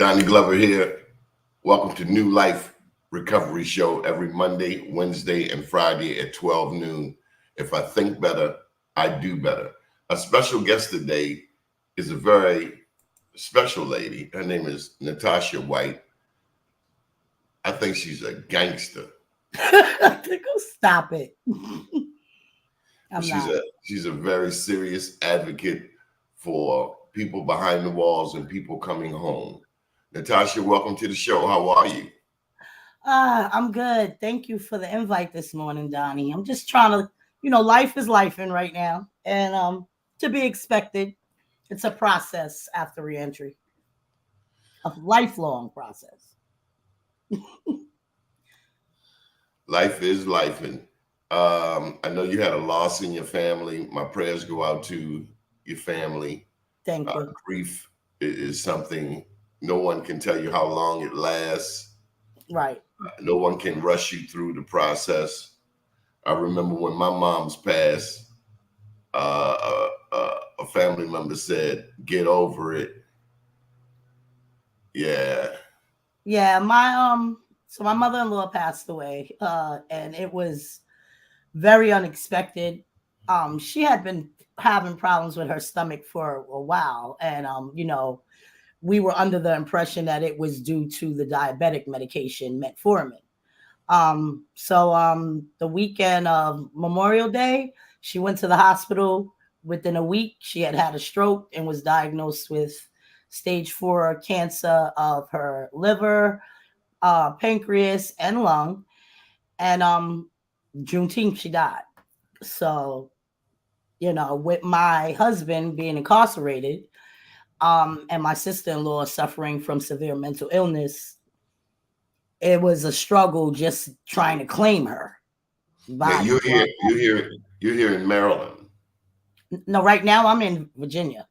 Donnie Glover here. Welcome to New Life Recovery Show every Monday, Wednesday, and Friday at 12 noon. If I think better, I do better. A special guest today is a very special lady. Her name is Natasha White. I think she's a gangster. Stop it. But I'm not. she's a very serious advocate for people behind the walls and people coming home. Natasha, welcome to the show. How are you? I'm good. Thank you for the invite this morning, Donnie. I'm just trying to, life is life in right now. And to be expected, it's a process after reentry, a lifelong process. Life is life. And I know you had a loss in your family. My prayers go out to your family. Thank you. Grief is something no one can tell you how long it lasts. Right. No one can rush you through the process. I remember when my mom's passed, a family member said, "Get over it." Yeah. Yeah, so my mother-in-law passed away, and it was very unexpected. She had been having problems with her stomach for a while, and we were under the impression that it was due to the diabetic medication metformin. So the weekend of Memorial Day, she went to the hospital. Within a week, she had had a stroke and was diagnosed with stage 4 cancer of her liver, pancreas, and lung. And Juneteenth, she died. So, with my husband being incarcerated, and my sister-in-law suffering from severe mental illness, it was a struggle just trying to claim her Yeah, body. you're here in Maryland. No, right now I'm in Virginia.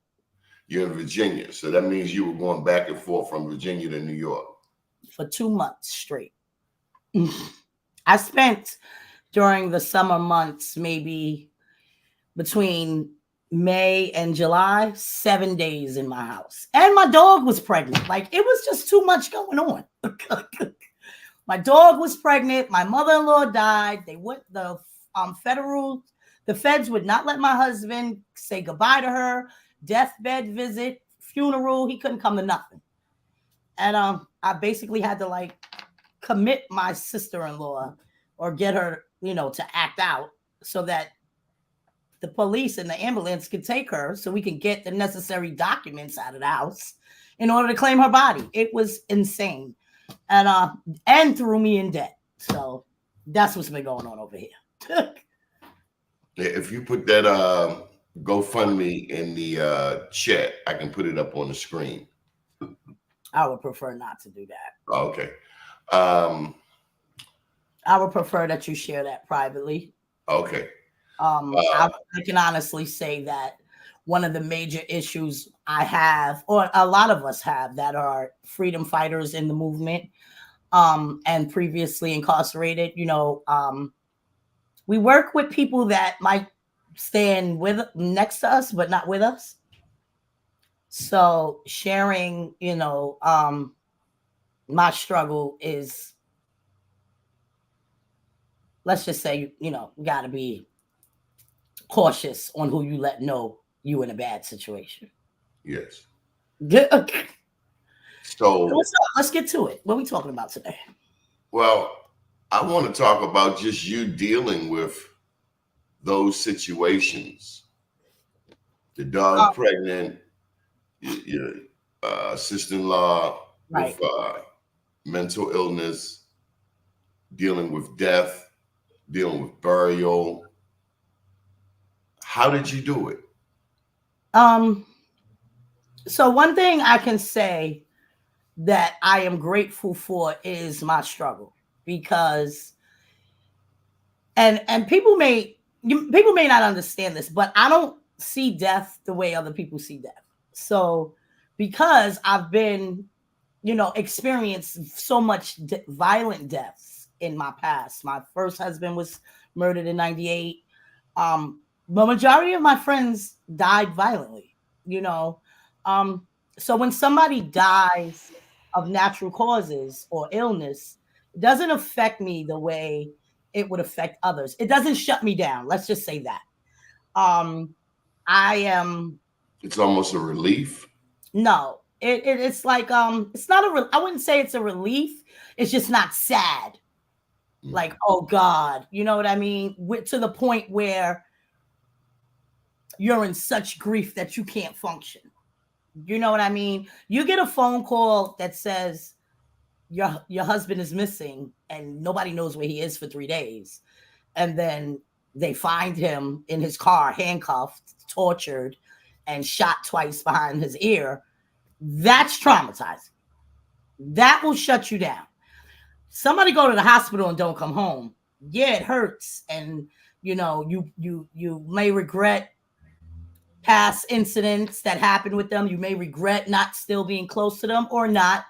You're in Virginia. So that means you were going back and forth from Virginia to New York. For 2 months straight. I spent during the summer months, maybe between May and July, 7 days in my house. And my dog was pregnant. Like, it was just too much going on. My dog was pregnant. My mother-in-law died. They went the feds would not let my husband say goodbye to her. Deathbed visit, funeral. He couldn't come to nothing. And I basically had to commit my sister-in-law or get her, to act out so that the police and the ambulance could take her so we can get the necessary documents out of the house in order to claim her body. It was insane. And threw me in debt. So that's what's been going on over here. If you put that GoFundMe in the chat, I can put it up on the screen. I would prefer not to do that. Okay. I would prefer that you share that privately. Okay. I can honestly say that one of the major issues I have, or a lot of us have, that are freedom fighters in the movement, and previously incarcerated, we work with people that might stand next to us, but not with us. So sharing, my struggle is, let's just say, got to be cautious on who you let know you in a bad situation. Yes. Okay. So let's get to it. What are we talking about today? Well, I want to talk about just you dealing with those situations. The dog pregnant, your sister-in-law Right. with mental illness, dealing with death, dealing with burial. How did you do it? So one thing I can say that I am grateful for is my struggle, because and people may not understand this, but I don't see death the way other people see death. So because I've been, experienced so much violent deaths in my past. My first husband was murdered in 98. The majority of my friends died violently, So when somebody dies of natural causes or illness doesn't affect me the way it would affect others. It doesn't shut me down. Let's just say that. I am. It's almost a relief. No, it's like it's not I wouldn't say it's a relief. It's just not sad. Like, oh God, you know what I mean? To the point where you're in such grief that you can't function. You know what I mean? You get a phone call that says your husband is missing and nobody knows where he is for 3 days. And then they find him in his car, handcuffed, tortured, and shot twice behind his ear. That's traumatizing. That will shut you down. Somebody go to the hospital and don't come home. Yeah, it hurts. And you know, you may regret past incidents that happened with them. You may regret not still being close to them or not,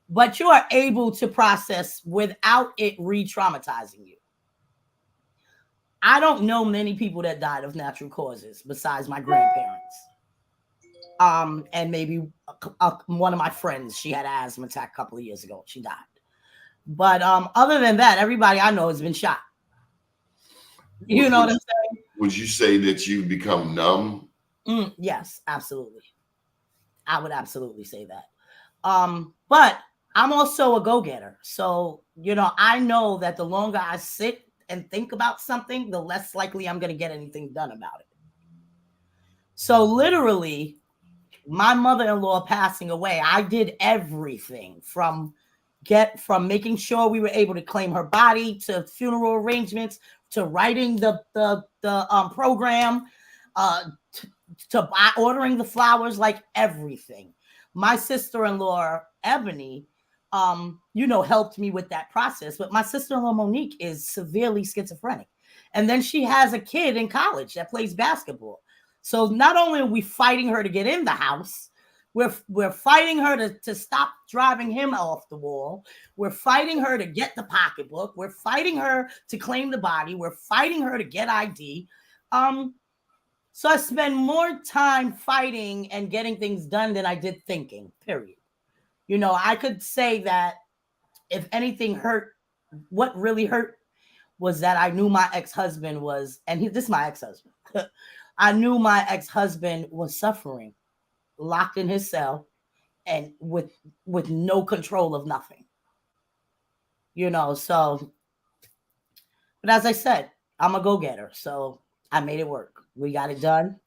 but you are able to process without it re-traumatizing you. I don't know many people that died of natural causes besides my grandparents. And maybe one of my friends, she had an asthma attack a couple of years ago. She died. But other than that, everybody I know has been shot. You know what I'm saying? Would you say that you become numb? Yes, absolutely. I would absolutely say that. But I'm also a go-getter. So, you know, I know that the longer I sit and think about something, the less likely I'm going to get anything done about it. So literally, my mother-in-law passing away, I did everything from making sure we were able to claim her body to funeral arrangements to writing the program, to ordering the flowers, like everything. My sister-in-law Ebony, you know, helped me with that process. But my sister-in-law Monique is severely schizophrenic, and then she has a kid in college that plays basketball. So not only are we fighting her to get in the house, we're fighting her to stop driving him off the wall. We're fighting her to get the pocketbook. We're fighting her to claim the body. We're fighting her to get ID. So I spend more time fighting and getting things done than I did thinking, period. You know, I could say that if anything hurt, what really hurt was that I knew my ex-husband was, and this is my ex-husband. I knew my ex-husband was suffering, locked in his cell, and with no control of nothing. You know, so, but as I said, I'm a go-getter, so I made it work. We got it done.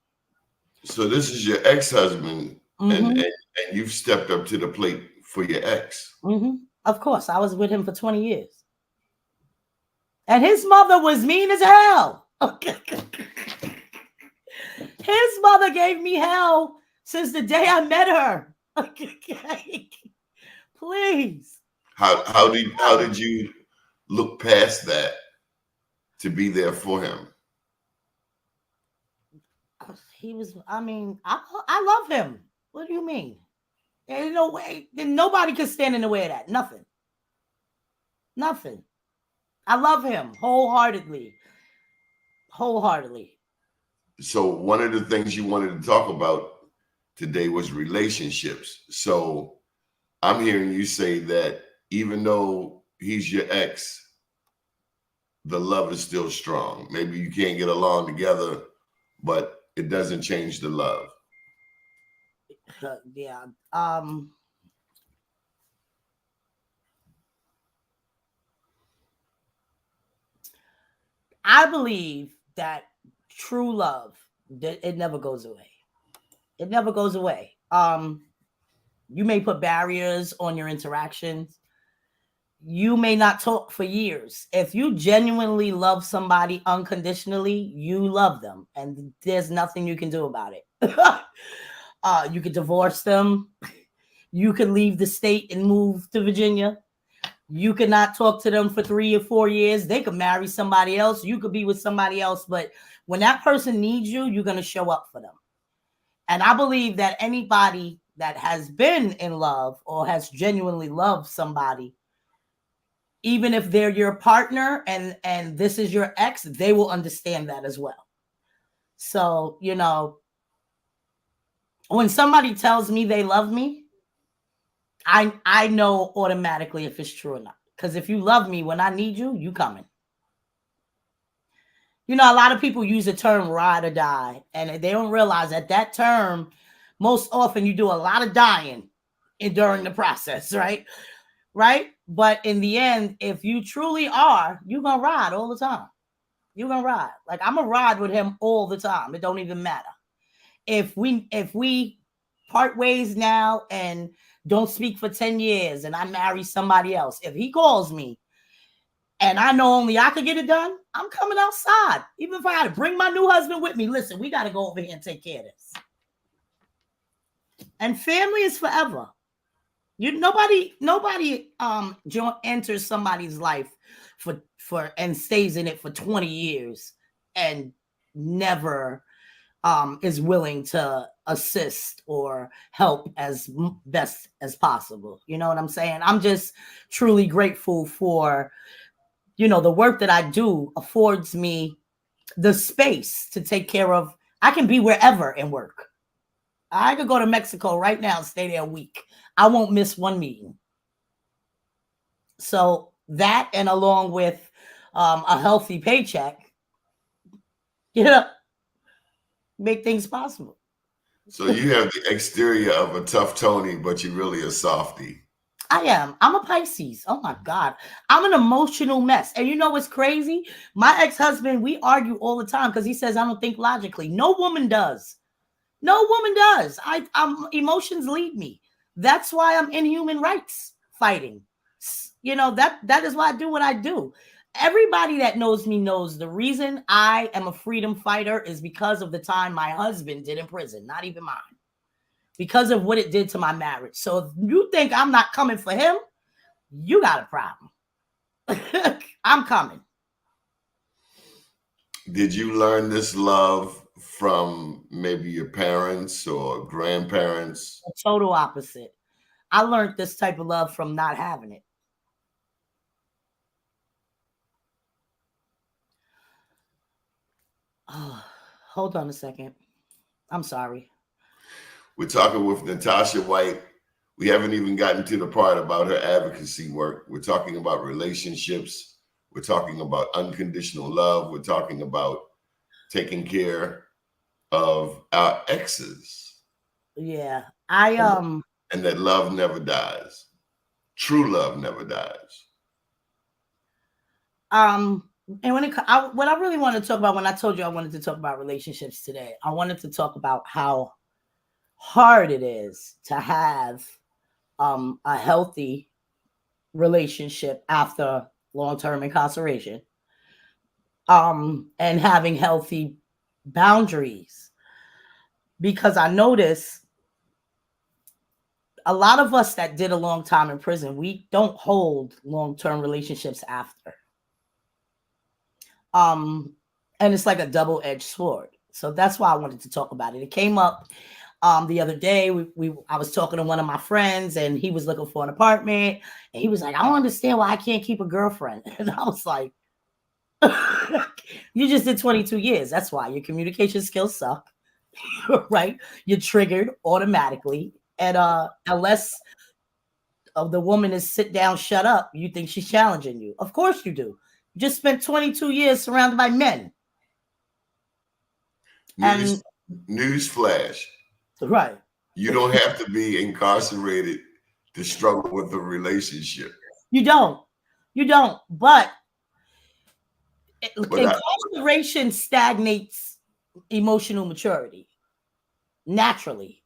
So this is your ex-husband, Mm-hmm. and you've stepped up to the plate for your ex. Mm-hmm. Of course, I was with him for 20 years. And his mother was mean as hell. His mother gave me hell since the day I met her. Please. How did you look past that to be there for him? He was, I mean, I love him. What do you mean? There's no way. Nobody could stand in the way of that. Nothing. Nothing. I love him wholeheartedly. Wholeheartedly. So one of the things you wanted to talk about today was relationships. So I'm hearing you say that even though he's your ex, the love is still strong. Maybe you can't get along together, but it doesn't change the love. Yeah. I believe that true love, it never goes away. It never goes away. You may put barriers on your interactions. You may not talk for years. If you genuinely love somebody unconditionally, you love them, and there's nothing you can do about it. You could divorce them. You could leave the state and move to Virginia. You could not talk to them for 3 or 4 years. They could marry somebody else. You could be with somebody else. But when that person needs you, you're going to show up for them. And I believe that anybody that has been in love or has genuinely loved somebody, even if they're your partner and this is your ex, they will understand that as well. So, you know, when somebody tells me they love me, I know automatically if it's true or not. Because if you love me when I need you, you coming. You know, a lot of people use the term ride or die, and they don't realize that term, most often you do a lot of dying during the process, right? Right? But in the end, if you truly are, you're gonna ride all the time. You're gonna ride. Like I'm gonna ride with him all the time. It don't even matter. If we part ways now and don't speak for 10 years and I marry somebody else, if he calls me and I know only I could get it done, I'm coming outside. Even if I had to bring my new husband with me, listen, we got to go over here and take care of this. And family is forever. Nobody enters somebody's life for and stays in it for 20 years and never is willing to assist or help as best as possible. You know what I'm saying? I'm just truly grateful for, the work that I do affords me the space to take care of. I can be wherever and work. I could go to Mexico right now and stay there a week. I won't miss one meeting. So that, and along with a healthy paycheck, make things possible. So you have the exterior of a tough Tony, but you're really a softie. I am. I'm a Pisces. Oh my God. I'm an emotional mess. And you know what's crazy? My ex-husband, we argue all the time because he says I don't think logically. No woman does. No woman does. Emotions lead me. That's why I'm in human rights fighting. That is why I do what I do. Everybody that knows me knows the reason I am a freedom fighter is because of the time my husband did in prison, not even mine. Because of what it did to my marriage. So if you think I'm not coming for him, you got a problem. I'm coming. Did you learn this love from maybe your parents or grandparents? A total opposite. I learned this type of love from not having it. Oh, hold on a second. I'm sorry. We're talking with Natasha White. We haven't even gotten to the part about her advocacy work. We're talking about relationships. We're talking about unconditional love. We're talking about taking care of our exes. Yeah. And that love never dies. True love never dies. And what I really want to talk about, when I told you I wanted to talk about relationships today, I wanted to talk about how hard it is to have a healthy relationship after long-term incarceration, and having healthy boundaries, because I notice a lot of us that did a long time in prison, we don't hold long-term relationships after. And it's like a double-edged sword. So that's why I wanted to talk about it. It came up the other day. I was talking to one of my friends, and he was looking for an apartment, and he was like, I don't understand why I can't keep a girlfriend. And I was like, you just did 22 years. That's why your communication skills suck, right? You're triggered automatically. And unless the woman is sit down, shut up, you think she's challenging you. Of course you do. You just spent 22 years surrounded by men. News flash. Right. You don't have to be incarcerated to struggle with a relationship. You don't. But incarceration stagnates emotional maturity naturally.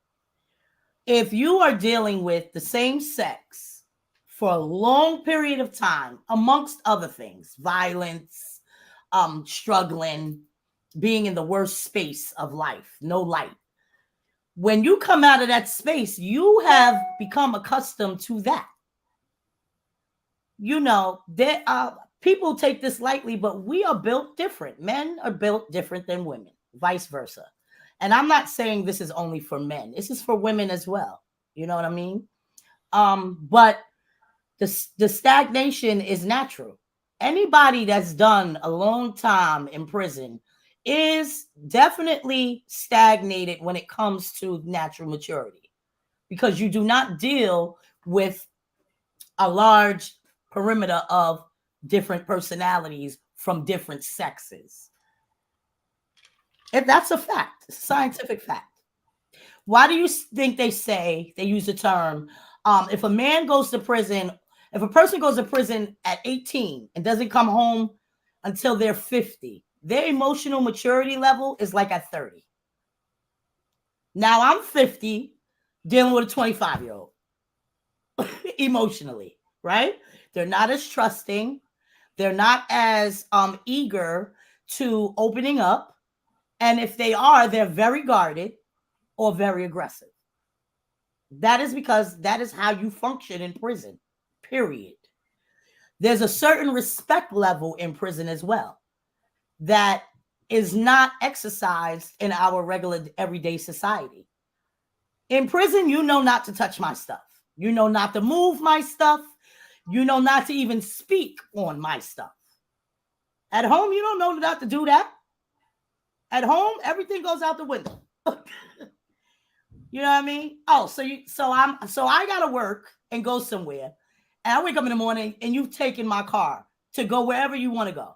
If you are dealing with the same sex for a long period of time, amongst other things, violence, struggling, being in the worst space of life, no light. When you come out of that space, you have become accustomed to that. People take this lightly, but we are built different. Men are built different than women, vice versa. And I'm not saying this is only for men. This is for women as well. You know what I mean? But the stagnation is natural. Anybody that's done a long time in prison is definitely stagnated when it comes to natural maturity, because you do not deal with a large perimeter of different personalities from different sexes. And that's a fact, it's a scientific fact. Why do you think they use the term, if a man goes to prison, if a person goes to prison at 18 and doesn't come home until they're 50, their emotional maturity level is like at 30. Now I'm 50 dealing with a 25-year-old emotionally, right? They're not as trusting. They're not as eager to opening up. And if they are, they're very guarded or very aggressive. That is because that is how you function in prison, period. There's a certain respect level in prison as well that is not exercised in our regular everyday society. In prison, you know not to touch my stuff. You know not to move my stuff. You know not to even speak on my stuff. At home, you don't know not to do that. At home, everything goes out the window. You know what I mean? Oh, so I gotta work and go somewhere. And I wake up in the morning and you've taken my car to go wherever you want to go.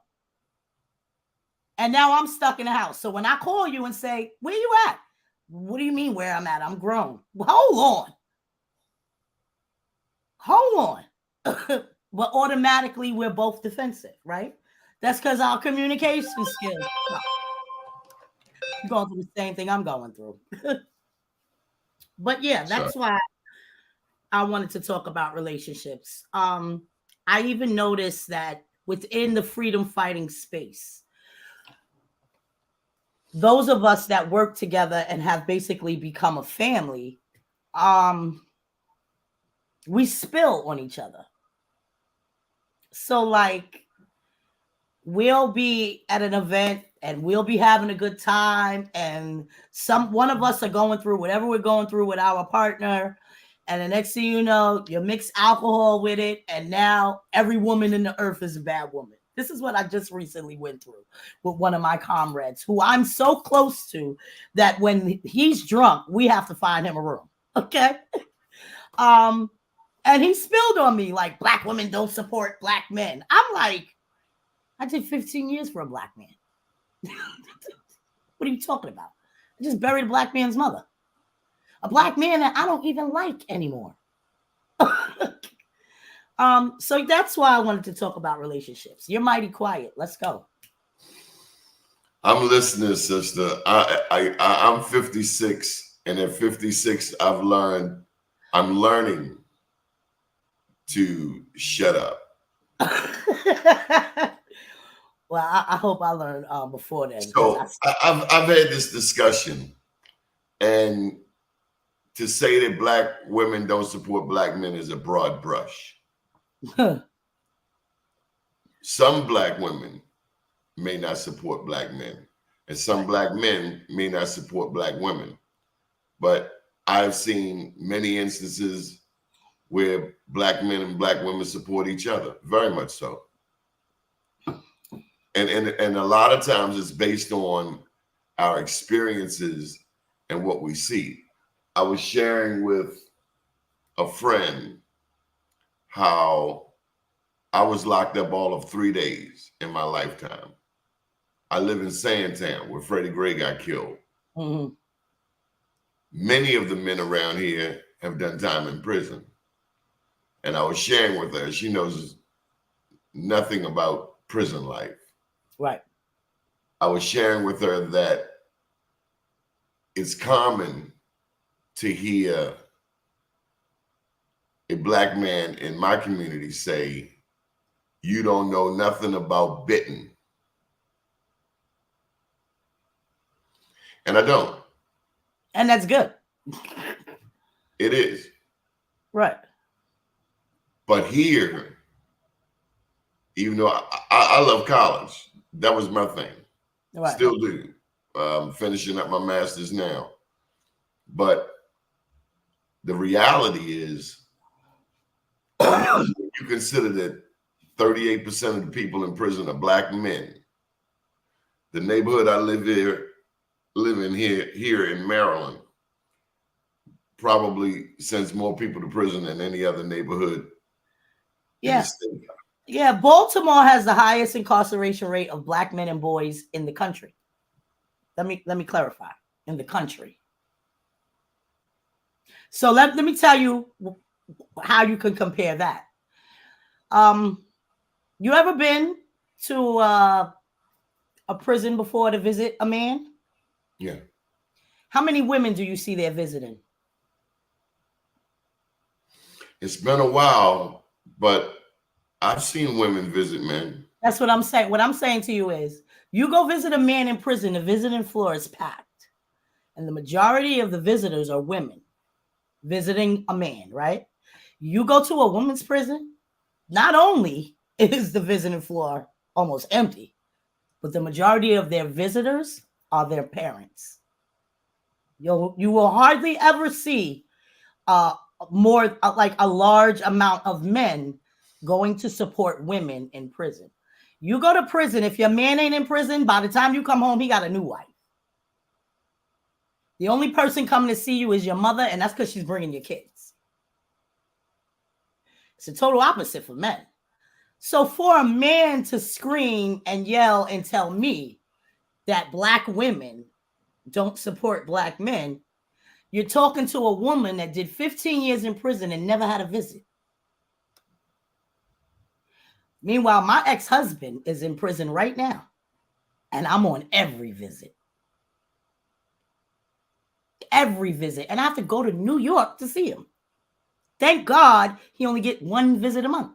And now I'm stuck in the house. So when I call you and say, where you at? What do you mean where I'm at? I'm grown. Well, hold on. But automatically we're both defensive, right? That's because our communication skills. You're going through the same thing I'm going through. But yeah, that's why I wanted to talk about relationships. I even noticed that within the freedom fighting space, those of us that work together and have basically become a family, we spill on each other. So like, we'll be at an event and we'll be having a good time, and one of us are going through whatever we're going through with our partner, and the next thing you know, you mix alcohol with it, and now every woman in the earth is a bad woman. This is what I just recently went through with one of my comrades who I'm so close to that when he's drunk, we have to find him a room. Okay. And he spilled on me like black women don't support black men. I'm like, I did 15 years for a black man. What are you talking about? I just buried a black man's mother. A black man that I don't even like anymore. So that's why I wanted to talk about relationships. You're mighty quiet. Let's go. I'm listening, sister. I'm 56, and at 56, I'm learning to shut up. Well, I hope I learned before then. So I've had this discussion, and to say that black women don't support black men is a broad brush. Some black women may not support black men, and some black men may not support black women. But I've seen many instances where black men and black women support each other, very much so. And a lot of times it's based on our experiences and what we see. I was sharing with a friend how I was locked up all of 3 days in my lifetime. I live in Sandtown where Freddie Gray got killed. Mm-hmm. Many of the men around here have done time in prison. And I was sharing with her, she knows nothing about prison life. Right. I was sharing with her that it's common to hear a black man in my community say, you don't know nothing about bitten. And I don't. And that's good. It is. Right. But here, even though I love college, that was my thing. Right. Still do. Finishing up my master's now. But the reality is, you consider that 38% of the people in prison are black men. The neighborhood I live in here in Maryland, probably sends more people to prison than any other neighborhood in the state. Yeah, Baltimore has the highest incarceration rate of Black men and boys in the country. Let me clarify. In the country. So let me tell you how you can compare that. You ever been to a prison before to visit a man? Yeah. How many women do you see there visiting? It's been a while, but I've seen women visit men. That's what I'm saying. What I'm saying to you is, you go visit a man in prison, the visiting floor is packed. And the majority of the visitors are women visiting a man, right? You go to a woman's prison, not only is the visiting floor almost empty, but the majority of their visitors are their parents. You will hardly ever see more like a large amount of men going to support women in prison. You go to prison, if your man ain't in prison, by the time you come home, he got a new wife. The only person coming to see you is your mother, and that's because she's bringing your kids. It's a total opposite for men. So for a man to scream and yell and tell me that Black women don't support Black men, you're talking to a woman that did 15 years in prison and never had a visit. Meanwhile, my ex-husband is in prison right now, and I'm on every visit. Every visit. And I have to go to New York to see him. Thank God he only get one visit a month.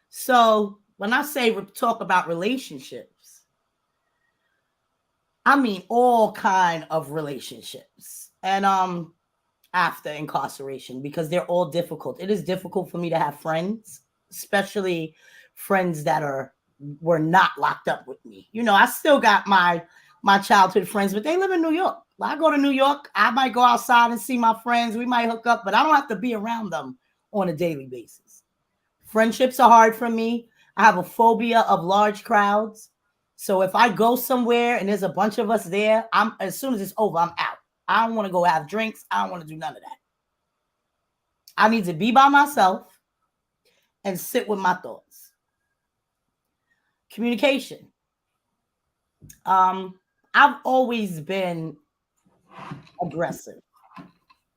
So when I say talk about relationships, I mean all kind of relationships. And after incarceration, because they're all difficult. It is difficult for me to have friends, especially friends that were not locked up with me. You know, I still got my childhood friends, but they live in New York. When I go to New York, I might go outside and see my friends. We might hook up, but I don't have to be around them on a daily basis. Friendships are hard for me. I have a phobia of large crowds. So if I go somewhere and there's a bunch of us there, as soon as it's over, I'm out. I don't want to go have drinks. I don't want to do none of that. I need to be by myself and sit with my thoughts. Communication. I've always been aggressive,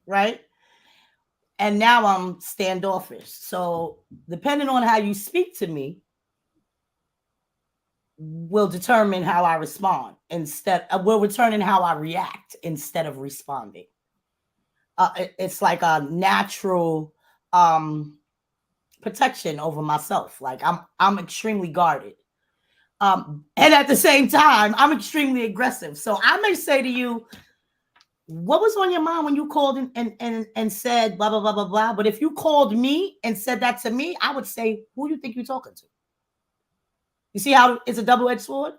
right? And now I'm standoffish. So depending on how you speak to me will determine how I respond will determine how I react instead of responding. It's like a natural protection over myself. Like I'm extremely guarded. And at the same time, I'm extremely aggressive. So I may say to you, what was on your mind when you called and said blah, blah, blah, blah, blah. But if you called me and said that to me, I would say, who do you think you're talking to? You see how it's a double-edged sword?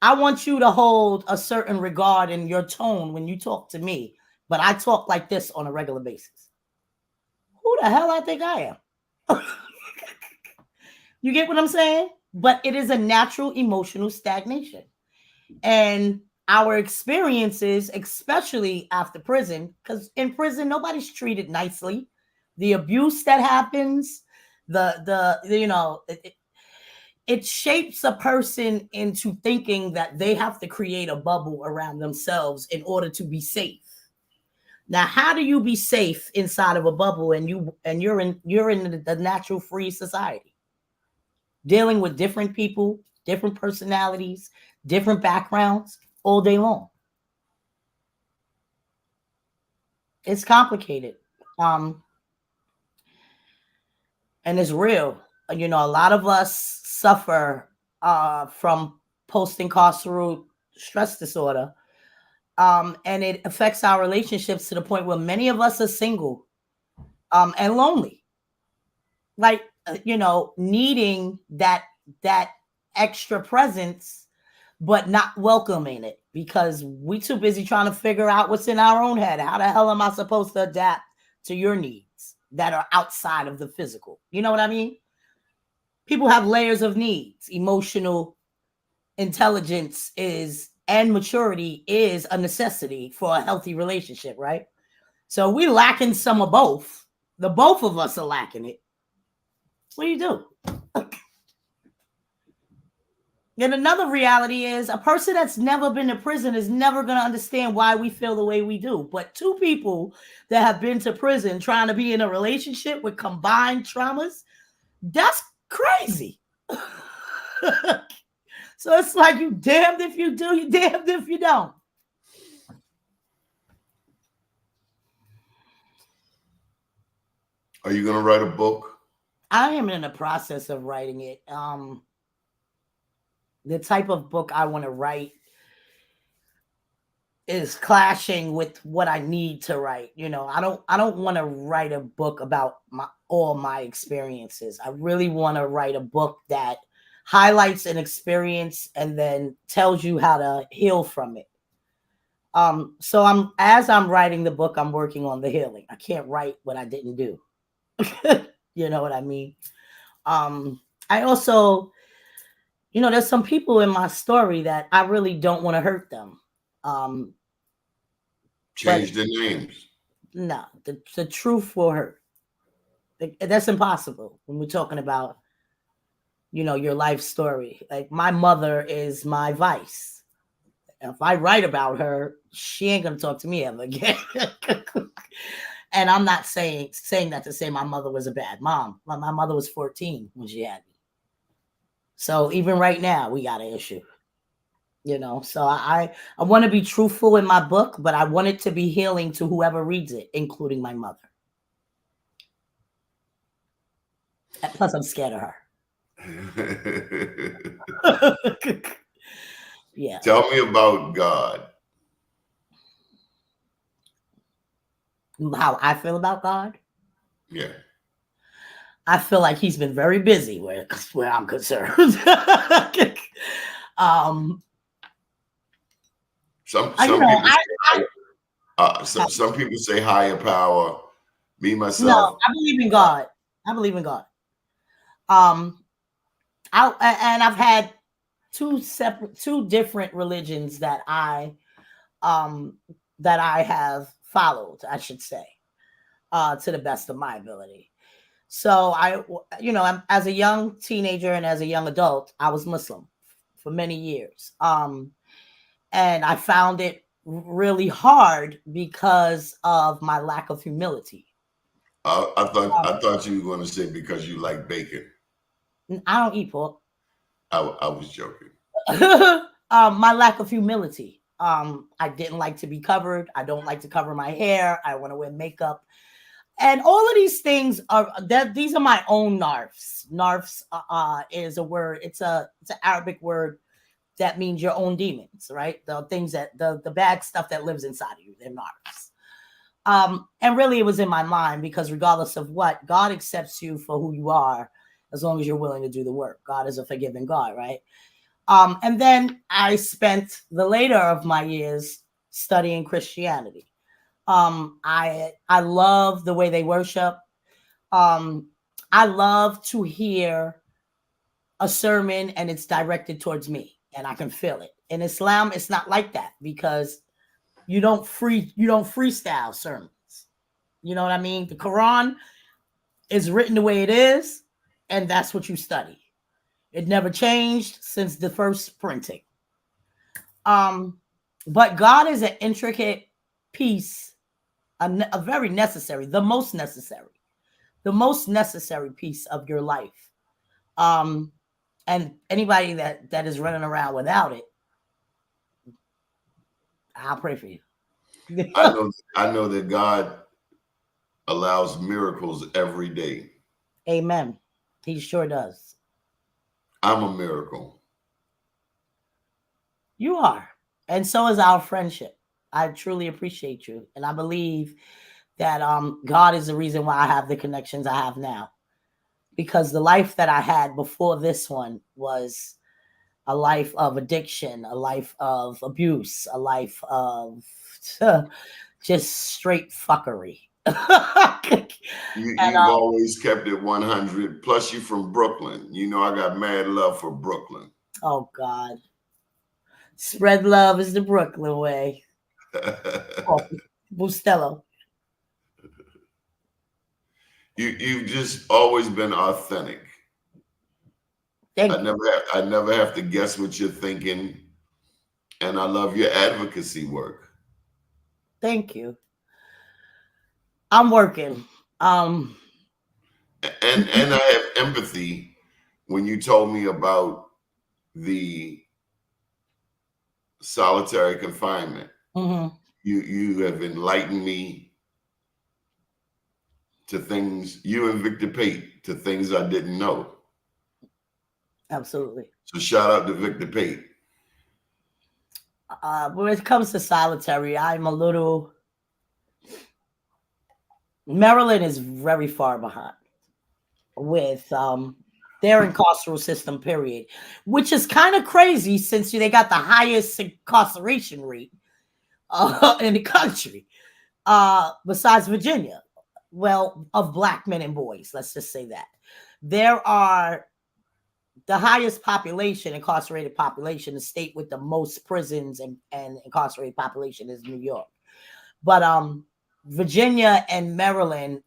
I want you to hold a certain regard in your tone when you talk to me, but I talk like this on a regular basis. Who the hell I think I am? You get what I'm saying? But it is a natural emotional stagnation. And our experiences, especially after prison, because in prison, nobody's treated nicely. The abuse that happens, it shapes a person into thinking that they have to create a bubble around themselves in order to be safe. Now, how do you be safe inside of a bubble and you're in the natural free society? Dealing with different people, different personalities, different backgrounds all day long. It's complicated. And it's real. You know, a lot of us suffer from post-incarceral stress disorder. And it affects our relationships to the point where many of us are single and lonely. Like, needing that extra presence, but not welcoming it because we too busy trying to figure out what's in our own head. How the hell am I supposed to adapt to your needs that are outside of the physical? You know what I mean? People have layers of needs. Emotional intelligence is and maturity is a necessity for a healthy relationship, right? So we lacking some of both. The both of us are lacking it. What do you do? And another reality is a person that's never been to prison is never going to understand why we feel the way we do. But two people that have been to prison trying to be in a relationship with combined traumas, that's crazy. So it's like you damned if you do, you damned if you don't. Are you going to write a book? I am in the process of writing it. The type of book I want to write is clashing with what I need to write. You know, I don't want to write a book about all my experiences. I really want to write a book that highlights an experience and then tells you how to heal from it. So as I'm writing the book, I'm working on the healing. I can't write what I didn't do. You know what I mean? I also, there's some people in my story that I really don't want to hurt them. Change their names. No, the truth will hurt. That's impossible when we're talking about, your life story. Like my mother is my vice. If I write about her, she ain't gonna talk to me ever again. And I'm not saying that to say my mother was a bad mom. My mother was 14 when she had me. So even right now, we got an issue. So I want to be truthful in my book, but I want it to be healing to whoever reads it, including my mother. Plus, I'm scared of her. Yeah. Tell me about God. How I feel about God? Yeah. I feel like he's been very busy where I'm concerned. Some people say higher power. Me myself. No, I believe in God. I believe in God. I've had two different religions that I have followed, I should say, to the best of my ability. So I'm, as a young teenager and as a young adult, I was Muslim for many years. And I found it really hard because of my lack of humility. I thought you were going to say because you like bacon. I don't eat pork. I was joking. My lack of humility. I didn't like to be covered. I don't like to cover my hair. I want to wear makeup. And all of these things these are my own narfs. Narfs is a word. It's an Arabic word that means your own demons, right? The things that the bad stuff that lives inside of you, they're narfs. And really it was in my mind because regardless of what, God accepts you for who you are as long as you're willing to do the work. God is a forgiving God, right? And then I spent the later of my years studying Christianity. I love the way they worship. I love to hear a sermon and it's directed towards me and I can feel it. In Islam, it's not like that because you don't freestyle sermons. You know what I mean? The Quran is written the way it is, and that's what you study. It never changed since the first printing. But God is an intricate piece, a very necessary, the most necessary piece of your life. And anybody that is running around without it, I'll pray for you. I know that God allows miracles every day. Amen. He sure does. I'm a miracle. You are. And so is our friendship. I truly appreciate you. And I believe that God is the reason why I have the connections I have now. Because the life that I had before this one was a life of addiction, a life of abuse, a life of just straight fuckery. You've always kept it 100. Plus, you from Brooklyn. I got mad love for Brooklyn. Oh, God. Spread love is the Brooklyn way. Oh, Bustelo. You've just always been authentic. Thank you. I never have to guess what you're thinking, and I love your advocacy work. Thank you. I'm working. Um, And I have empathy when you told me about the solitary confinement. mhm, You have enlightened me to things, you and Victor Pate, to things I didn't know. absolutely. So shout out to Victor Pate. When it comes to solitary, I'm a little. Maryland is very far behind with their carceral system, period, which is kind of crazy since they got the highest incarceration rate in the country, besides Virginia. Well, of black men and boys, let's just say that. There are the highest population, incarcerated population, the state with the most prisons and incarcerated population is New York. But Virginia and Maryland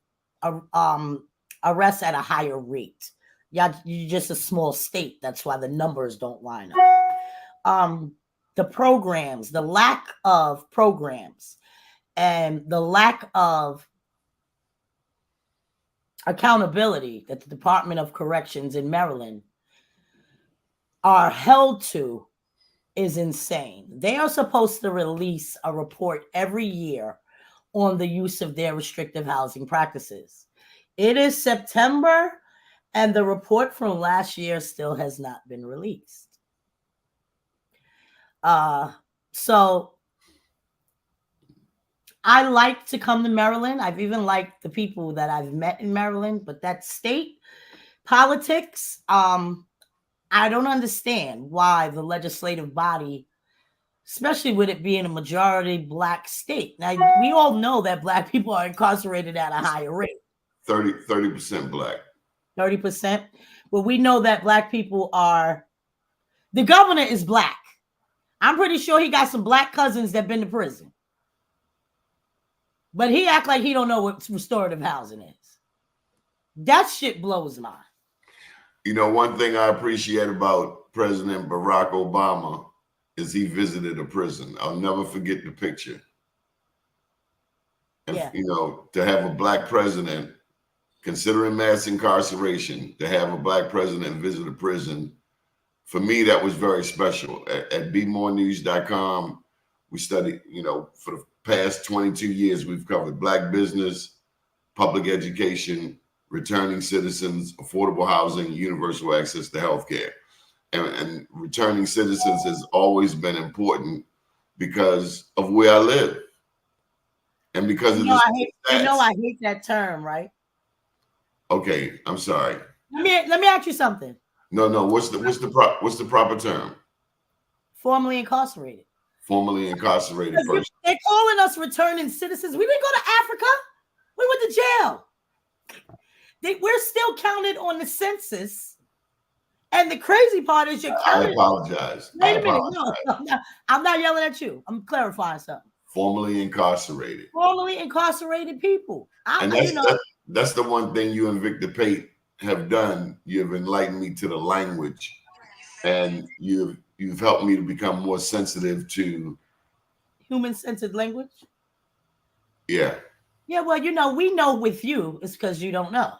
arrest at a higher rate. Yeah, you're just a small state. That's why the numbers don't line up. The programs, the lack of programs, and the lack of accountability that the Department of Corrections in Maryland are held to is insane. They are supposed to release a report every year on the use of their restrictive housing practices. It is September, and the report from last year still has not been released. So I like to come to Maryland. I've even liked the people that I've met in Maryland, but that state politics, I don't understand why the legislative body, especially with it being a majority black state. Now, we all know that black people are incarcerated at a higher rate. 30% black. 30%. Well, we know that black people are, the governor is black. I'm pretty sure he got some black cousins that been to prison. But he act like he don't know what restorative housing is. That shit blows my mind. You know, one thing I appreciate about President Barack Obama is he visited a prison. I'll never forget the picture. And, Yeah. you know, to have a black president, considering mass incarceration, to have a black president visit a prison, for me, that was very special. At bmorenews.com, we studied, you know, for the past 22 years, we've covered black business, public education, returning citizens, affordable housing, universal access to healthcare. And returning citizens has always been important because of where I live. And because of I hate that term, right? Okay, I'm sorry. Let me ask you something. No. What's the proper term? Formerly incarcerated. Formerly incarcerated person. They're calling us returning citizens. We didn't go to Africa. We went to jail. We're still counted on the census. And the crazy part is you're counted. I apologize. Wait a minute. No, I'm not yelling at you. I'm clarifying something. Formerly incarcerated. Formerly incarcerated people. That's the one thing you and Victor Pate have done. You've enlightened me to the language, and you've helped me to become more sensitive to human-centered language. Yeah. Yeah, well, you know, we know with you, it's because you don't know.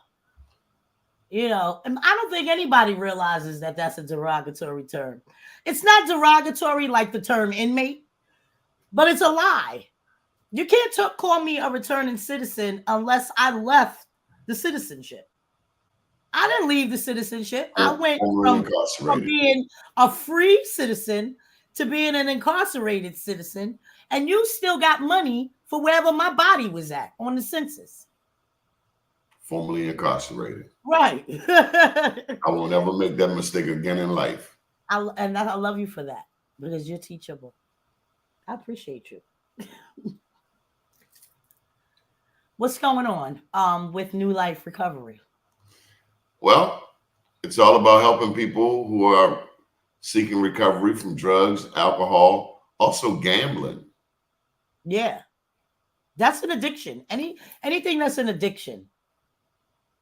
You know, and I don't think anybody realizes that that's a derogatory term. It's not derogatory like the term inmate, but it's a lie. You can't call me a returning citizen unless I left the citizenship. I didn't leave the citizenship. I went from being a free citizen to being an incarcerated citizen, and you still got money for wherever my body was at on the census. Formerly incarcerated. Right. I won't ever make that mistake again in life. I love you for that because you're teachable. I appreciate you. What's going on with New Life Recovery? Well, it's all about helping people who are seeking recovery from drugs, alcohol, also gambling. Yeah. That's an addiction. Anything that's an addiction.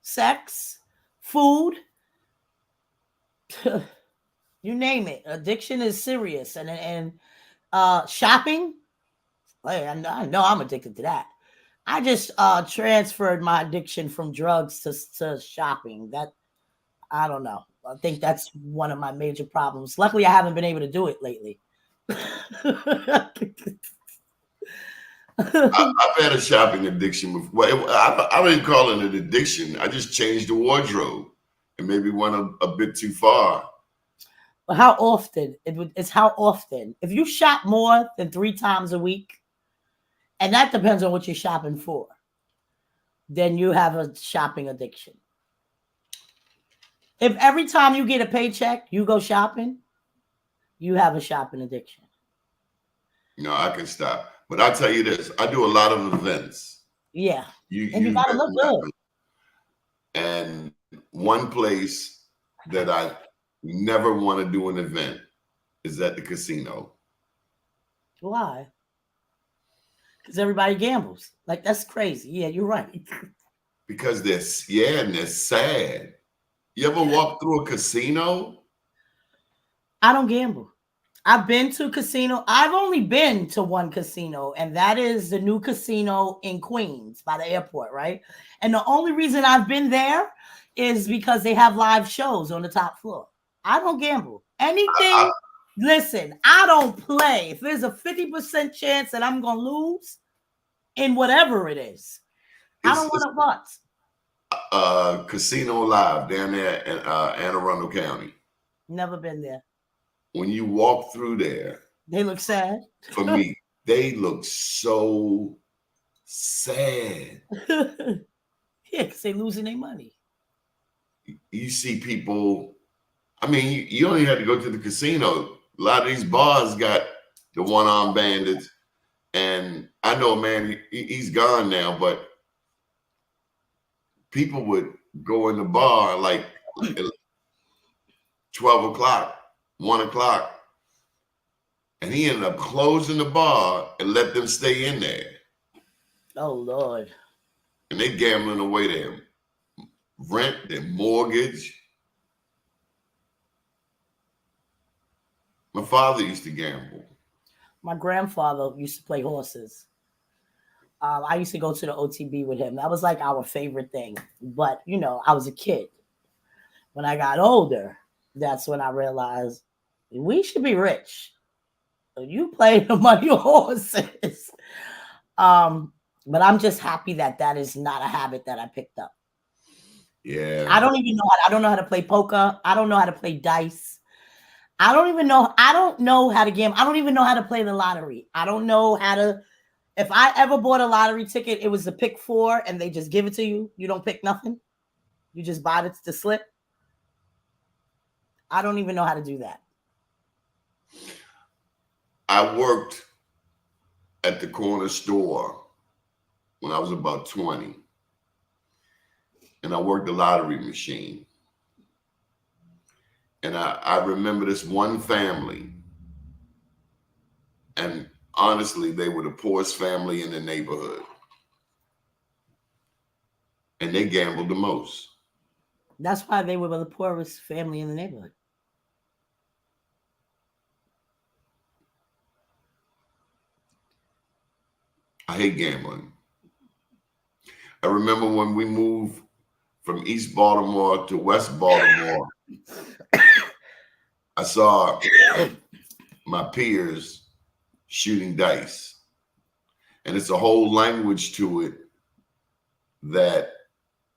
Sex, food, you name it. Addiction is serious. And shopping, hey, I know I'm addicted to that. I just transferred my addiction from drugs to shopping. That I don't know. I think that's one of my major problems. Luckily, I haven't been able to do it lately. I've had a shopping addiction before. Well, I wouldn't call it an addiction. I just changed the wardrobe and maybe went a bit too far. But how often? It's how often. If you shop more than 3 times a week, and that depends on what you're shopping for, then you have a shopping addiction. If every time you get a paycheck, you go shopping, you have a shopping addiction. No, I can stop. But I'll tell you this: I do a lot of events. Yeah. You And you gotta met look me, good. and one place that I never want to do an event is at the casino. Why? Because everybody gambles. Like that's crazy. Yeah, you're right. Because and they're sad. You ever walk through a casino? I don't gamble. I've been to casino. I've only been to one casino, and that is the new casino in Queens by the airport, right? And the only reason I've been there is because they have live shows on the top floor. I don't gamble. I, Anything, listen, I don't play. If there's a 50% chance that I'm going to lose in whatever it is, I don't it's want to watch. Casino Live down there in Anne Arundel County. Never been there. When you walk through there, They look sad. for me, they look so sad. Yeah, because they losing their money. You see people, I mean, you only have to go to the casino. A lot of these bars got the one-armed bandits. And I know, man, he's gone now, but people would go in the bar like 12 o'clock, 1 o'clock, and he ended up closing the bar and let them stay in there. Oh, Lord. And they gambling away their rent, their mortgage. My father used to gamble. My grandfather used to play horses. I used to go to the OTB with him. That was like our favorite thing. But, I was a kid. When I got older, that's when I realized we should be rich. You play the money horses. But I'm just happy that is not a habit that I picked up. Yeah. I don't even know I don't know how to play poker. I don't know how to play dice. I don't know how to gamble. I don't even know how to play the lottery. I don't know how to. If I ever bought a lottery ticket, it was the pick 4 and they just give it to you. You don't pick nothing. You just buy the slip. I don't even know how to do that. I worked at the corner store when I was about 20. And I worked the lottery machine. And I remember this one family. And honestly, they were the poorest family in the neighborhood. And they gambled the most. That's why they were the poorest family in the neighborhood. I hate gambling. I remember when we moved from East Baltimore to West Baltimore, I saw my peers shooting dice. And it's a whole language to it that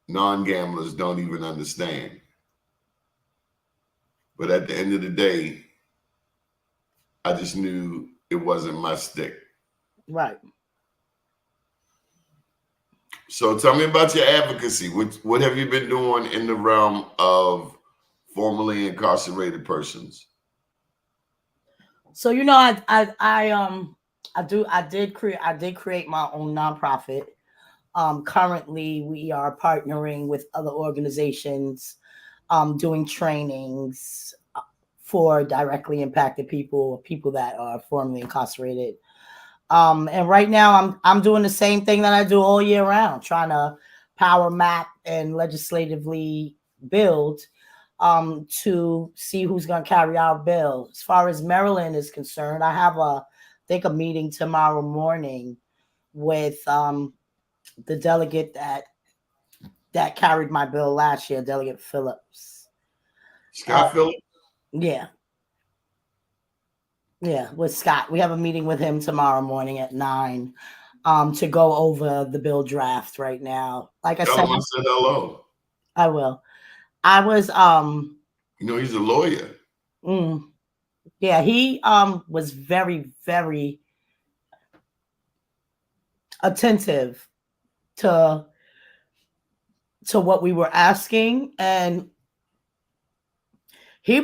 non-gamblers don't even understand. But at the end of the day, I just knew it wasn't my stick. Right. So tell me about your advocacy. What have you been doing in the realm of formerly incarcerated persons? So I did create my own nonprofit. Currently we are partnering with other organizations, doing trainings for directly impacted people, people that are formerly incarcerated. And right now I'm doing the same thing that I do all year round, trying to power map and legislatively build to see who's going to carry our bill. As far as Maryland is concerned, I have a meeting tomorrow morning with the delegate that carried my bill last year, Delegate Phillips. Scott Phillips? Yeah. Yeah, with Scott. We have a meeting with him tomorrow morning at 9 to go over the bill draft right now. Like I Tell said, him I said hello. I will. I was he's a lawyer. Yeah, he was very, very attentive to what we were asking, and he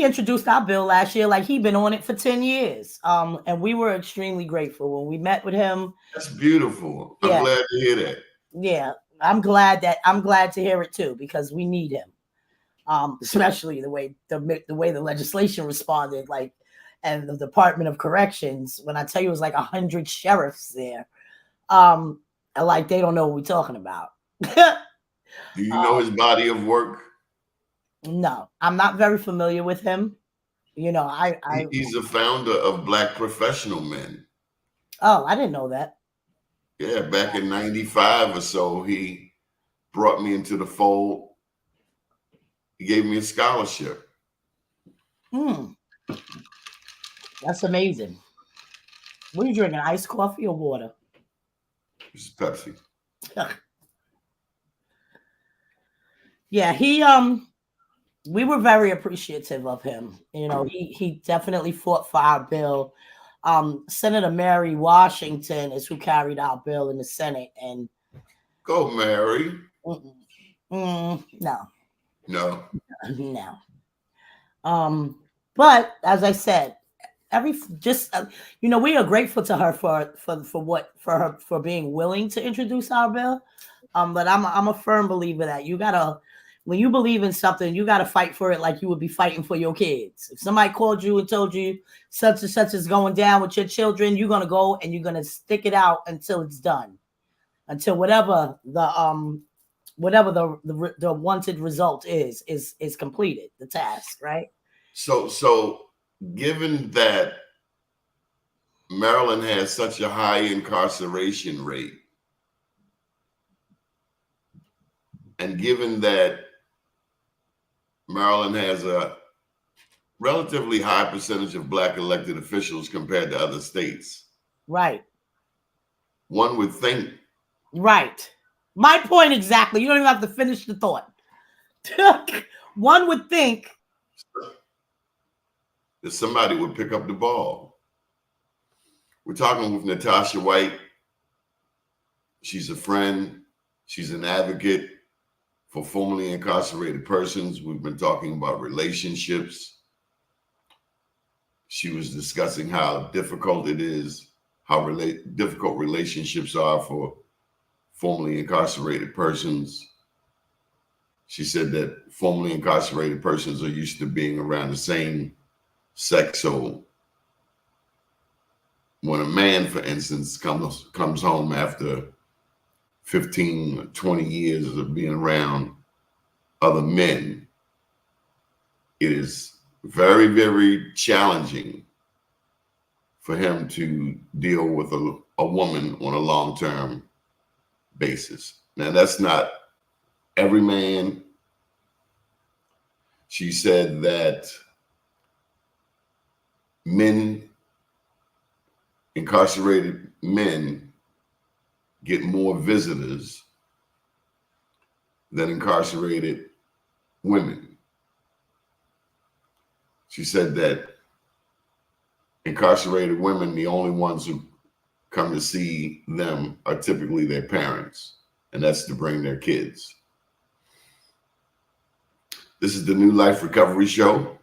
introduced our bill last year like he'd been on it for 10 years. And we were extremely grateful when we met with him. That's beautiful. Yeah. I'm glad to hear that. Yeah, I'm glad to hear it too, because we need him. Especially the way the legislation responded, like, and the Department of Corrections, when I tell you it was like 100 sheriffs there, like they don't know what we're talking about. Do you know his body of work? No, I'm not very familiar with him. He's a founder of Black Professional Men. Oh, I didn't know that. Yeah, back in 95 or so, he brought me into the fold. He gave me a scholarship. That's amazing. What are you drinking? Iced coffee or water? This is Pepsi. Yeah, we were very appreciative of him. He definitely fought for our bill. Senator Mary Washington is who carried our bill in the Senate, and go Mary. No. But as I said, we are grateful to her for being willing to introduce our bill. But I'm a firm believer that when you believe in something, you gotta fight for it like you would be fighting for your kids. If somebody called you and told you such and such is going down with your children, you're gonna go and you're gonna stick it out until it's done, until whatever the wanted result is completed, the task, right? So given that Maryland has such a high incarceration rate, and given that Maryland has a relatively high percentage of Black elected officials compared to other states, right? One would think. Right. My point exactly. You don't even have to finish the thought. One would think that somebody would pick up the ball. We're talking with Natasha White. She's a friend. She's an advocate for formerly incarcerated persons. We've been talking about relationships. She was discussing how difficult it is, how difficult relationships are for formerly incarcerated persons. She said that formerly incarcerated persons are used to being around the same sex. So when a man, for instance, comes home after 15 or 20 years of being around other men, it is very, very challenging for him to deal with a woman on a long-term basis. Now, that's not every man. She said that incarcerated men get more visitors than incarcerated women. She said that incarcerated women, the only ones who come to see them are typically their parents, and that's to bring their kids. This is the New Life Recovery Show.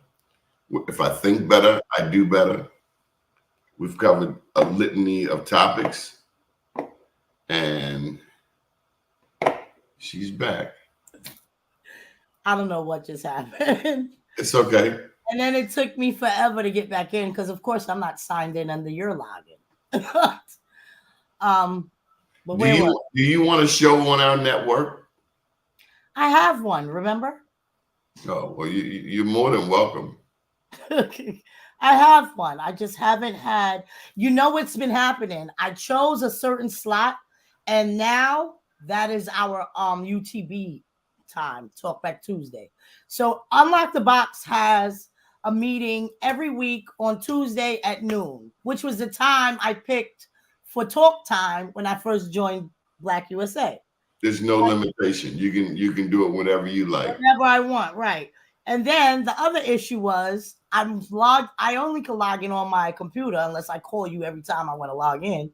If I think better, I do better. We've covered a litany of topics, and she's back. I don't know what just happened. It's okay. And then it took me forever to get back in because, of course, I'm not signed in under your login. But Do where was you want a show on our network? I have one, remember? Oh, well, you're more than welcome. I have one. I just haven't had, what's been happening. I chose a certain slot, and now that is our UTB time, Talk Back Tuesday. So Unlock the Box has a meeting every week on Tuesday at noon, which was the time I picked for talk time when I first joined Black USA. There's no limitation. You can do it whenever you like. Whenever I want, right. And then the other issue was I only can log in on my computer unless I call you every time I want to log in.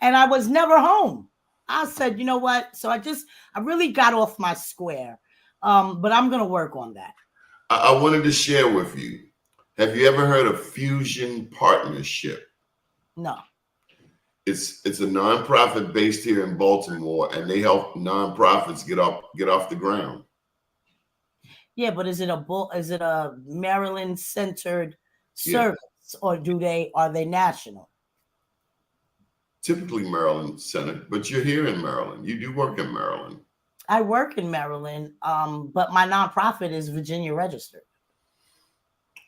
And I was never home. I said, you know what? So I really got off my square. But I'm gonna work on that. I wanted to share with you. Have you ever heard of Fusion Partnership? No. It's a nonprofit based here in Baltimore, and they help nonprofits get off the ground. Yeah, but is it a Maryland centered service, or are they national? Typically Maryland centered, but you're here in Maryland. You do work in Maryland. I work in Maryland, but my nonprofit is Virginia registered.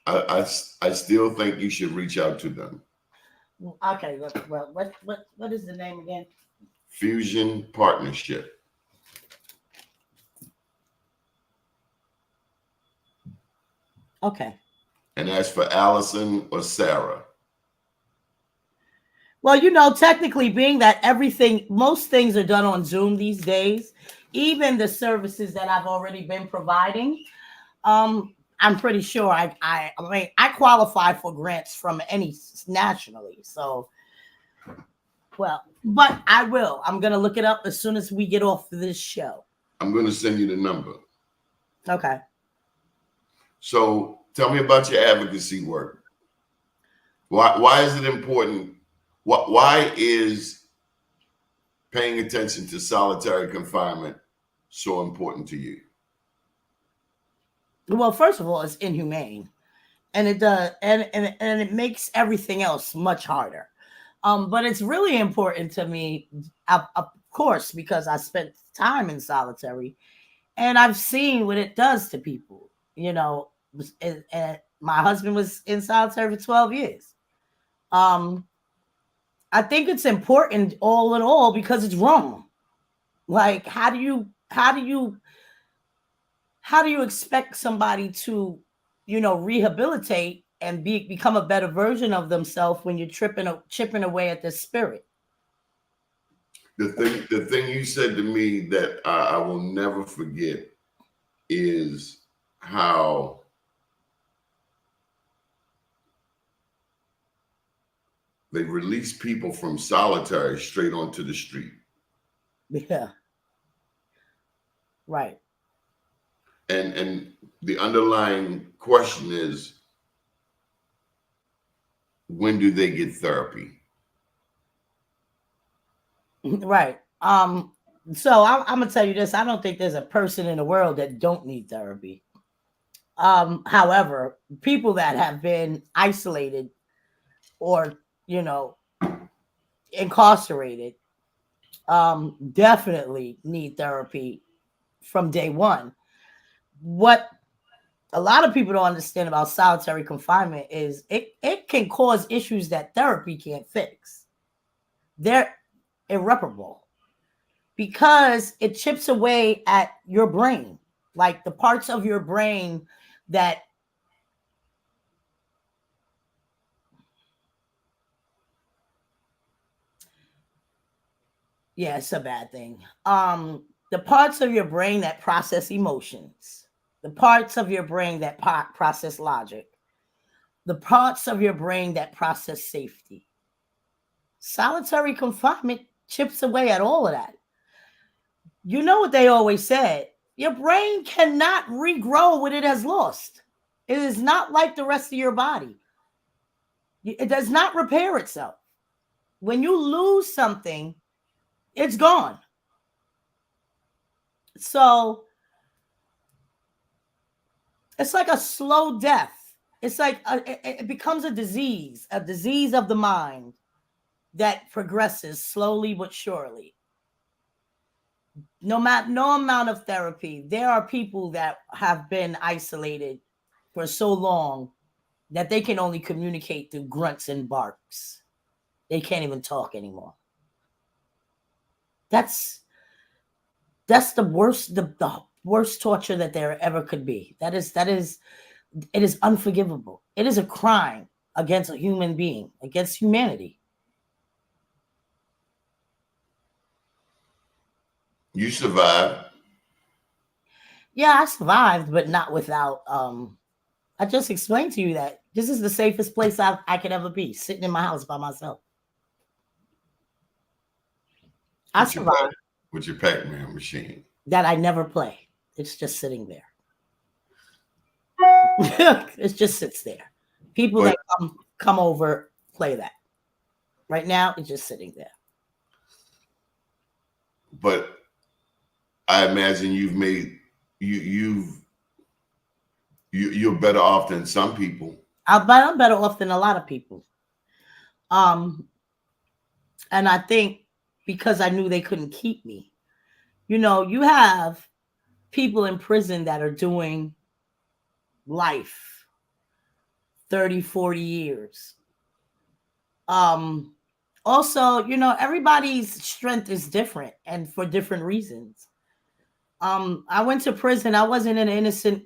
I still think you should reach out to them. Okay, well, what is the name again? Fusion Partnership. Okay. And as for Allison or Sarah. Well, technically, being that most things are done on Zoom these days, even the services that I've already been providing, I'm pretty sure I qualify for grants from any nationally. So, but I will. I'm going to look it up as soon as we get off this show. I'm going to send you the number. Okay. So tell me about your advocacy work. Why is it important? Why is paying attention to solitary confinement so important to you? Well, first of all, it's inhumane, and it does, and it makes everything else much harder. But it's really important to me, of course, because I spent time in solitary, and I've seen what it does to people. And my husband was in solitary for 12 years. I think it's important all in all because it's wrong. Like, how do you expect somebody to, rehabilitate and become a better version of themselves when you're chipping away at their spirit? The thing you said to me that I will never forget is how they release people from solitary straight onto the street. Yeah. Right. And the underlying question is, when do they get therapy? Right. So I'm gonna tell you this. I don't think there's a person in the world that don't need therapy. However, people that have been isolated or, incarcerated, definitely need therapy from day one. What a lot of people don't understand about solitary confinement is it can cause issues that therapy can't fix. They're irreparable because it chips away at your brain, like the parts of your brain that yeah, it's a bad thing. The parts of your brain that process emotions, the parts of your brain that process logic, the parts of your brain that process safety. Solitary confinement chips away at all of that. You know what they always said? Your brain cannot regrow what it has lost. It is not like the rest of your body. It does not repair itself. When you lose something, it's gone. So it's like a slow death. It's like it becomes a disease of the mind that progresses slowly but surely. No amount of therapy. There are people that have been isolated for so long that they can only communicate through grunts and barks. They can't even talk anymore. That's the worst, the worst torture that there ever could be. That is it is unforgivable. It is a crime against a human being, against humanity. You survived. Yeah, I survived, but not without I just explained to you that this is the safest place I could ever be, sitting in my house by myself. I with your survived. with your Pac-Man machine. That I never play. It's just sitting there. It just sits there. People But that come over play that. Right now, it's just sitting there. but I imagine you're better off than some people. I'm better off than a lot of people. Um, and I think because I knew they couldn't keep me. You know, you have people in prison that are doing life 30, 40 years. Also, you know, everybody's strength is different and for different reasons. I went to prison. I wasn't an innocent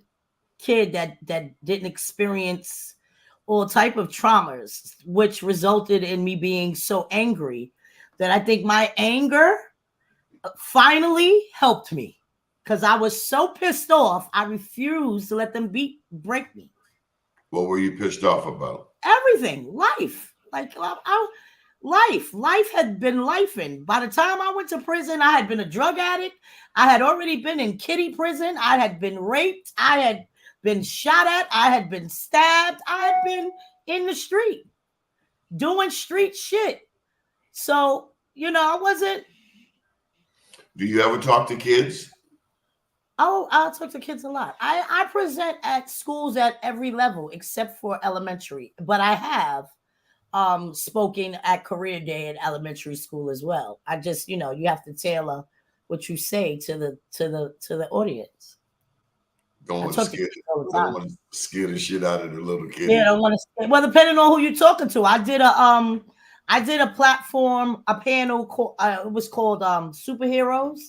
kid that didn't experience all type of traumas, which resulted in me being so angry that I think my anger finally helped me because I was so pissed off. I refused to let them break me. What were you pissed off about? Everything, life, life had been lifing. By the time I went to prison, I had been a drug addict. I had already been in kiddie prison. I had been raped. I had been shot at. I had been stabbed. I had been in the street doing street shit. So, you know, I wasn't. Do you ever talk to kids? Oh, I'll talk to kids a lot. I present at schools at every level except for elementary, but I have spoken at career day at elementary school as well. I just, you know, you have to tailor what you say to the audience. Don't want to scare the shit out of the little kid. Yeah, I don't want to. Well, depending on who you're talking to, I did a platform, a panel. It was called Superheroes,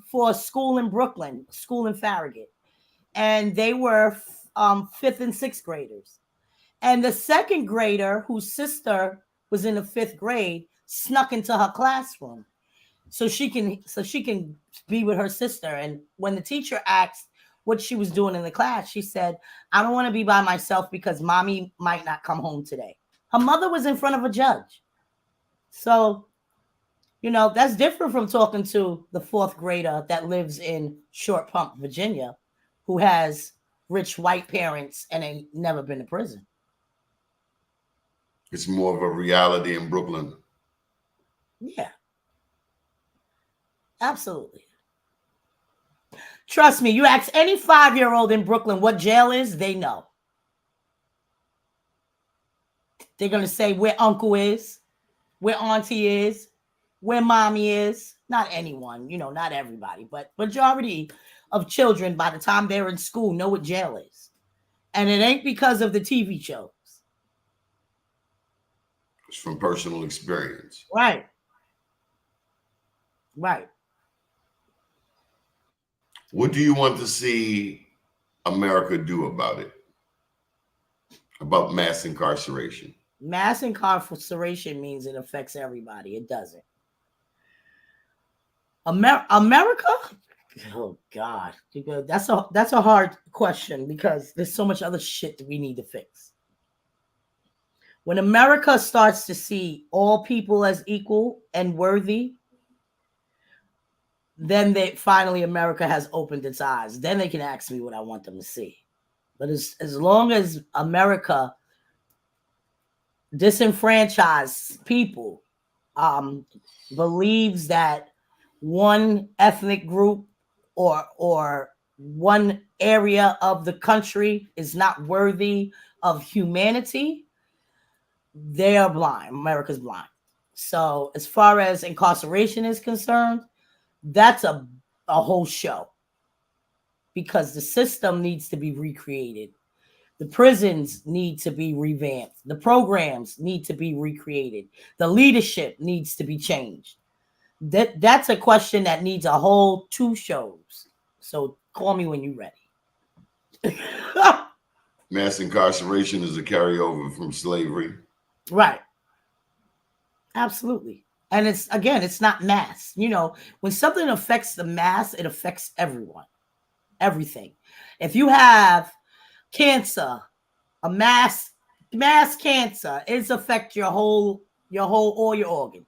for a school in Brooklyn, school in Farragut, and they were fifth and sixth graders. And the second grader, whose sister was in the fifth grade, snuck into her classroom so she can be with her sister. And when the teacher asked what she was doing in the class, she said, "I don't want to be by myself because mommy might not come home today." Her mother was in front of a judge. So, you know, that's different from talking to the fourth grader that lives in Short Pump, Virginia, who has rich white parents and ain't never been to prison. It's more of a reality in Brooklyn. Yeah, absolutely. Trust me, you ask any 5-year-old in Brooklyn what jail is, they know. They're going to say where uncle is, where auntie is, where mommy is. Not anyone, you know, not everybody, but majority of children by the time they're in school know what jail is. And it ain't because of the TV shows. It's from personal experience. Right. Right. What do you want to see America do about it? About mass incarceration? Mass incarceration means it affects everybody. It doesn't. America? Oh God, that's a hard question because there's so much other shit that we need to fix. When America starts to see all people as equal and worthy, then finally America has opened its eyes. Then they can ask me what I want them to see. But as long as America disenfranchised people, believes that one ethnic group or one area of the country is not worthy of humanity, they are blind. America's blind. So as far as incarceration is concerned, that's a whole show, because the system needs to be recreated. The prisons need to be revamped. The programs need to be recreated. The leadership needs to be changed. That's a question that needs a whole 2 shows. So call me when you're ready. Mass incarceration is a carryover from slavery. Right. Absolutely. And it's not mass. You know, when something affects the mass, it affects everyone. Everything. If you have cancer, a mass cancer, it's affect your whole all your organs.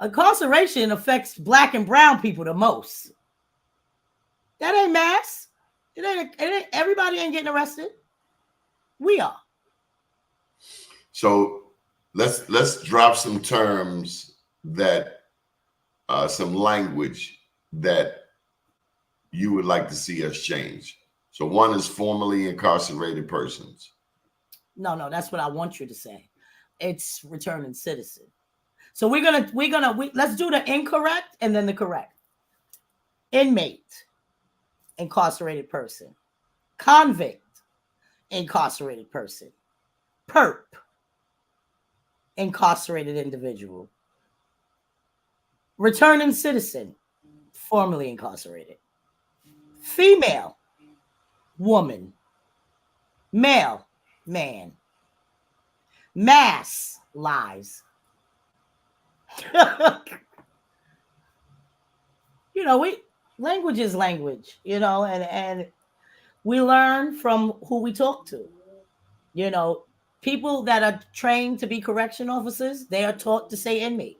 Incarceration affects Black and brown people the most. That ain't mass. It ain't everybody ain't getting arrested. We are. So let's drop some terms that some language that you would like to see us change. So one is formerly incarcerated persons. No, that's what I want you to say. It's returning citizen. So let's do the incorrect and then the correct. Inmate, incarcerated person. Convict, incarcerated person. Perp, incarcerated individual. Returning citizen, formerly incarcerated. Female, woman. Male, man. Mass, lies. You know, language is language, you know, and we learn from who we talk to. You know, people that are trained to be correction officers, they are taught to say inmate.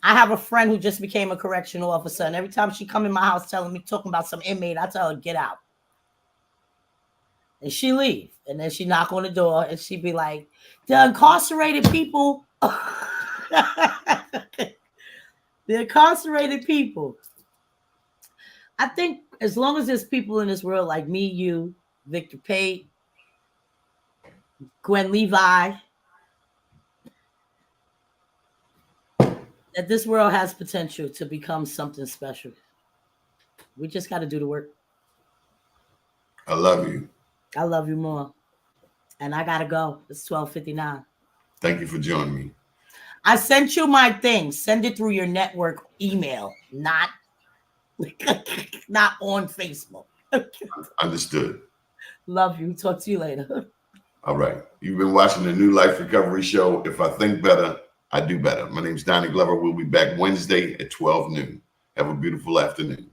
I have a friend who just became a correctional officer, and every time she come in my house talking about some inmate, I tell her, get out. And she leave, and then she knock on the door, and she be like, the incarcerated people, the incarcerated people. I think as long as there's people in this world like me, you, Victor Pate, Gwen Levi, that this world has potential to become something special. We just got to do the work. I love you. I love you more. And I got to go. It's 12:59. Thank you for joining me. I sent you my thing. Send it through your network email, not on Facebook. Understood. Love you. Talk to you later. All right. You've been watching the New Life Recovery Show. If I think better, I do better. My name is Donnie Glover. We'll be back Wednesday at 12 noon. Have a beautiful afternoon.